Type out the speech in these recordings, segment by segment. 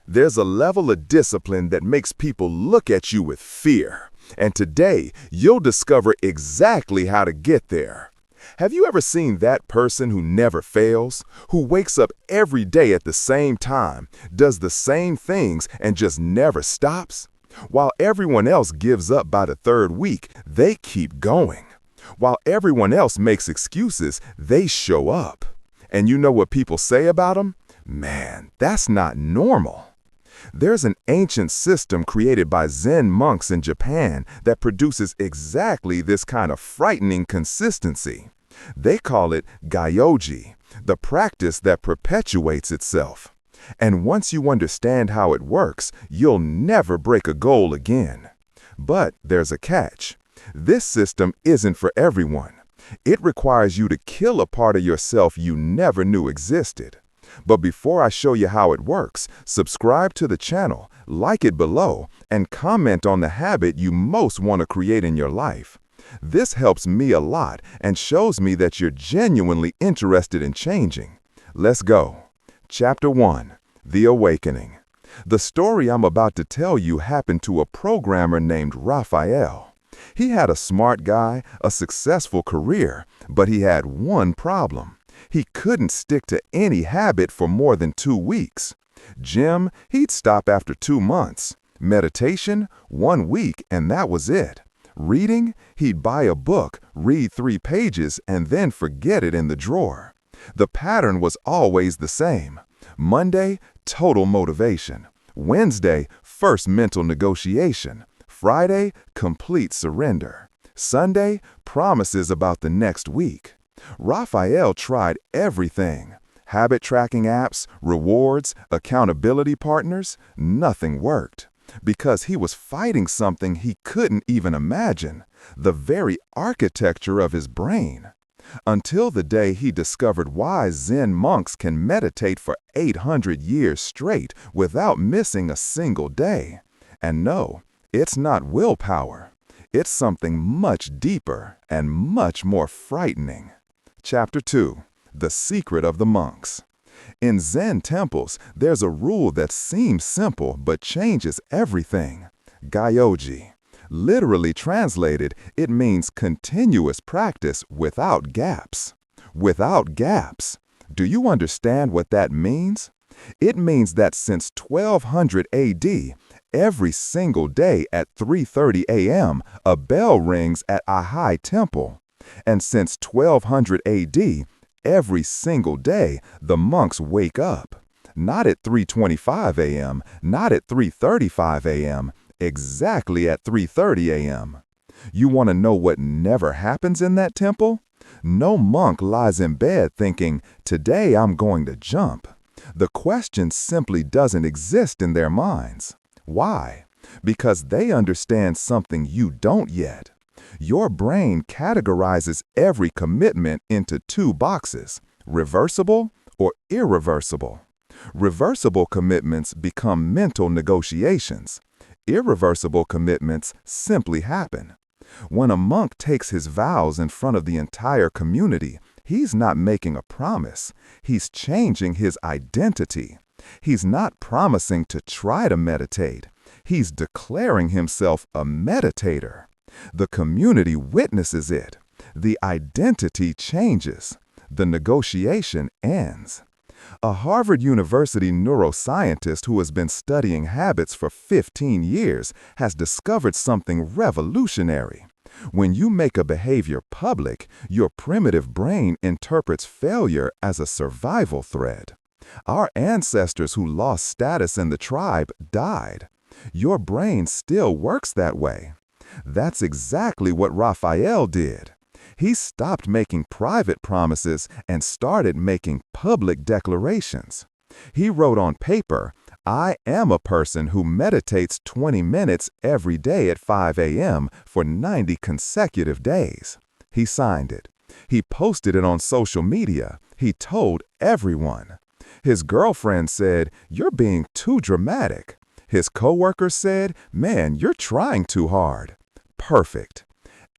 There's a level of discipline that makes people look at you with fear. And today, you'll discover exactly how to get there. Have you ever seen that person who never fails, who wakes up every day at the same time, does the same things, and just never stops? While everyone else gives up by the third week, they keep going. While everyone else makes excuses, they show up. And you know what people say about them? Man, that's not normal. There's an ancient system created by Zen monks in Japan that produces exactly this kind of frightening consistency. They call it Gyoji, the practice that perpetuates itself. And once you understand how it works, you'll never break a goal again. But there's a catch. This system isn't for everyone. It requires you to kill a part of yourself you never knew existed. But before I show you how it works, subscribe to the channel, like it below, and comment on the habit you most want to create in your life. This helps me a lot and shows me that you're genuinely interested in changing. Let's go. Chapter 1. The Awakening. The story I'm about to tell you happened to a programmer named Raphael. He had a smart guy, a successful career, but he had one problem. He couldn't stick to any habit for more than 2 weeks. Gym, he'd stop after 2 months. Meditation, 1 week, and that was it. Reading, he'd buy a book, read 3 pages, and then forget it in the drawer. The pattern was always the same. Monday, total motivation. Wednesday, first mental negotiation. Friday, complete surrender. Sunday, promises about the next week. Raphael tried everything. Habit tracking apps, rewards, accountability partners, nothing worked. Because he was fighting something he couldn't even imagine, the very architecture of his brain. Until the day he discovered why Zen monks can meditate for 800 years straight without missing a single day. And no, it's not willpower. It's something much deeper and much more frightening. Chapter 2. The Secret of the Monks. In Zen temples, there's a rule that seems simple but changes everything. Gyoji. Literally translated, it means continuous practice without gaps. Without gaps. Do you understand what that means? It means that since 1200 AD, every single day at 3:30 a.m., a bell rings at Ahai Temple. And since 1200 AD, every single day, the monks wake up. Not at 3:25 a.m., not at 3:35 a.m., exactly at 3:30 a.m. You want to know what never happens in that temple? No monk lies in bed thinking, today I'm going to jump. The question simply doesn't exist in their minds. Why? Because they understand something you don't yet. Your brain categorizes every commitment into 2 boxes, reversible or irreversible. Reversible commitments become mental negotiations. Irreversible commitments simply happen. When a monk takes his vows in front of the entire community, he's not making a promise. He's changing his identity. He's not promising to try to meditate. He's declaring himself a meditator. The community witnesses it. The identity changes. The negotiation ends. A Harvard University neuroscientist who has been studying habits for 15 years has discovered something revolutionary. When you make a behavior public, your primitive brain interprets failure as a survival threat. Our ancestors who lost status in the tribe died. Your brain still works that way. That's exactly what Raphael did. He stopped making private promises and started making public declarations. He wrote on paper, I am a person who meditates 20 minutes every day at 5 a.m. for 90 consecutive days. He signed it. He posted it on social media. He told everyone. His girlfriend said, you're being too dramatic. His coworkers said, man, you're trying too hard. Perfect.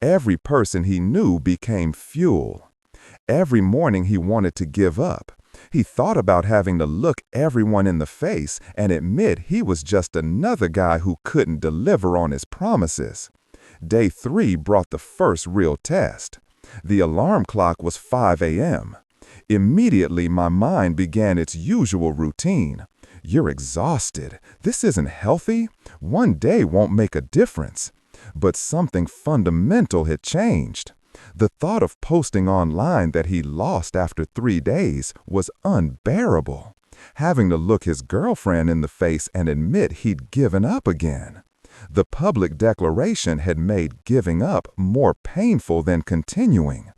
Every person he knew became fuel. Every morning he wanted to give up. He thought about having to look everyone in the face and admit he was just another guy who couldn't deliver on his promises. Day 3 brought the first real test. The alarm clock was 5 a.m. Immediately, my mind began its usual routine. You're exhausted. This isn't healthy. One day won't make a difference. But something fundamental had changed. The thought of posting online that he lost after 3 days was unbearable. Having to look his girlfriend in the face and admit he'd given up again. The public declaration had made giving up more painful than continuing.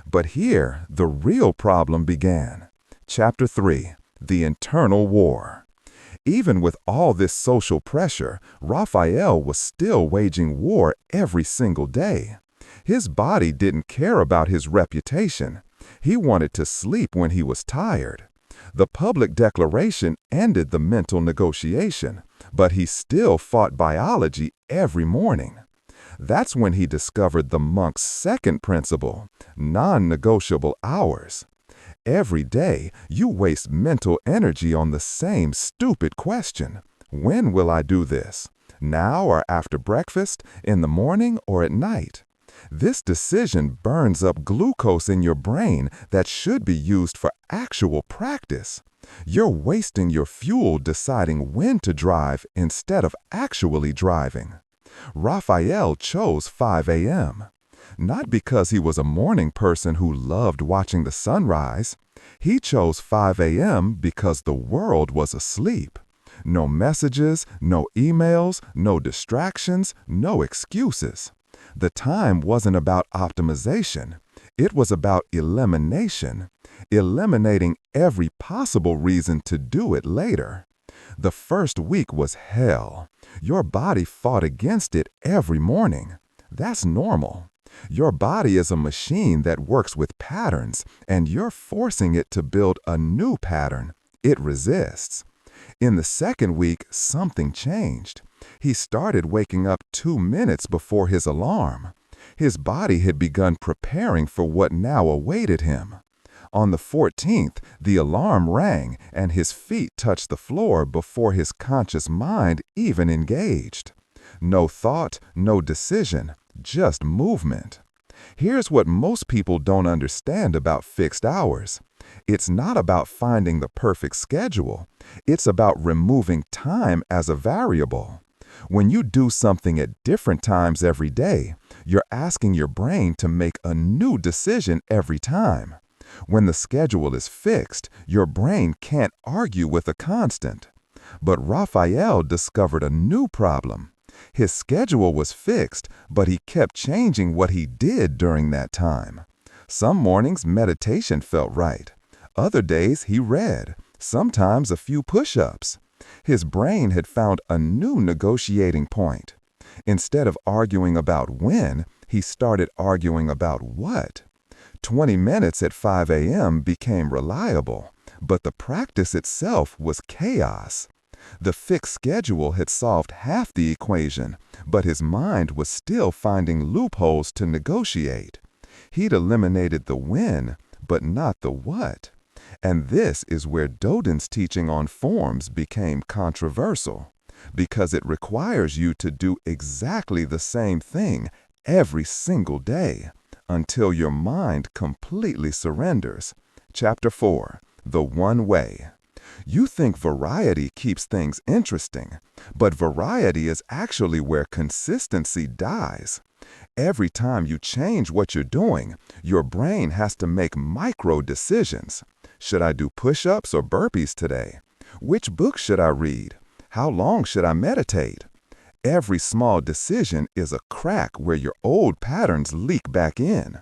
But here, the real problem began. Chapter 3, The Internal War. Even with all this social pressure, Raphael was still waging war every single day. His body didn't care about his reputation. He wanted to sleep when he was tired. The public declaration ended the mental negotiation, but he still fought biology every morning. That's when he discovered the monk's second principle, non-negotiable hours. Every day, you waste mental energy on the same stupid question. When will I do this? Now or after breakfast, in the morning or at night? This decision burns up glucose in your brain that should be used for actual practice. You're wasting your fuel deciding when to drive instead of actually driving. Raphael chose 5 a.m. Not because he was a morning person who loved watching the sunrise. He chose 5 a.m. because the world was asleep. No messages, no emails, no distractions, no excuses. The time wasn't about optimization. It was about elimination. Eliminating every possible reason to do it later. The first week was hell. Your body fought against it every morning. That's normal. Your body is a machine that works with patterns, and you're forcing it to build a new pattern. It resists. In the second week, something changed. He started waking up 2 minutes before his alarm. His body had begun preparing for what now awaited him. On the 14th, the alarm rang and his feet touched the floor before his conscious mind even engaged. No thought, no decision, just movement. Here's what most people don't understand about fixed hours. It's not about finding the perfect schedule. It's about removing time as a variable. When you do something at different times every day, you're asking your brain to make a new decision every time. When the schedule is fixed, your brain can't argue with a constant. But Raphael discovered a new problem. His schedule was fixed, but he kept changing what he did during that time. Some mornings meditation felt right. Other days he read, sometimes a few push-ups. His brain had found a new negotiating point. Instead of arguing about when, he started arguing about what. 20 minutes at 5 a.m. became reliable, but the practice itself was chaos. The fixed schedule had solved half the equation, but his mind was still finding loopholes to negotiate. He'd eliminated the when, but not the what. And this is where Dodin's teaching on forms became controversial, because it requires you to do exactly the same thing every single day until your mind completely surrenders. Chapter 4, The One Way. You think variety keeps things interesting, but variety is actually where consistency dies. Every time you change what you're doing, your brain has to make micro decisions. Should I do push-ups or burpees today? Which book should I read? How long should I meditate? Every small decision is a crack where your old patterns leak back in.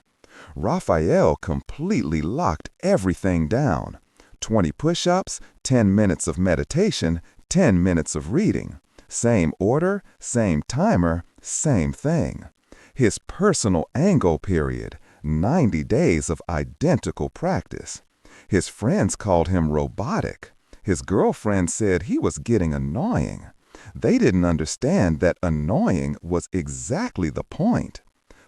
Raphael completely locked everything down. 20 push-ups, 10 minutes of meditation, 10 minutes of reading. Same order, same timer, same thing. His personal angle period, 90 days of identical practice. His friends called him robotic. His girlfriend said he was getting annoying. They didn't understand that annoying was exactly the point.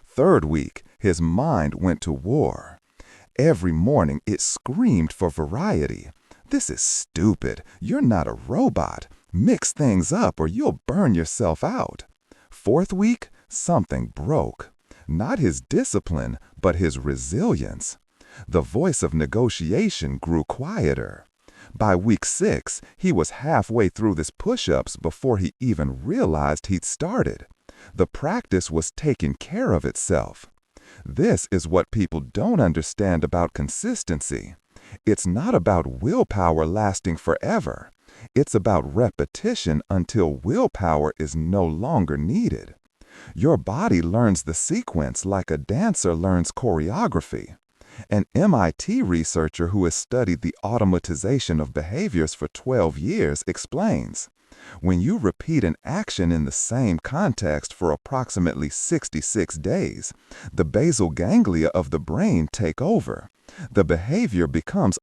Third week, his mind went to war. Every morning it screamed for variety. This is stupid. You're not a robot. Mix things up or you'll burn yourself out. Fourth week, something broke. Not his discipline, but his resilience. The voice of negotiation grew quieter. By week 6, he was halfway through his push-ups before he even realized he'd started. The practice was taking care of itself. This is what people don't understand about consistency. It's not about willpower lasting forever. It's about repetition until willpower is no longer needed. Your body learns the sequence like a dancer learns choreography. An MIT researcher who has studied the automatization of behaviors for 12 years explains, when you repeat an action in the same context for approximately 66 days, the basal ganglia of the brain take over. The behavior becomes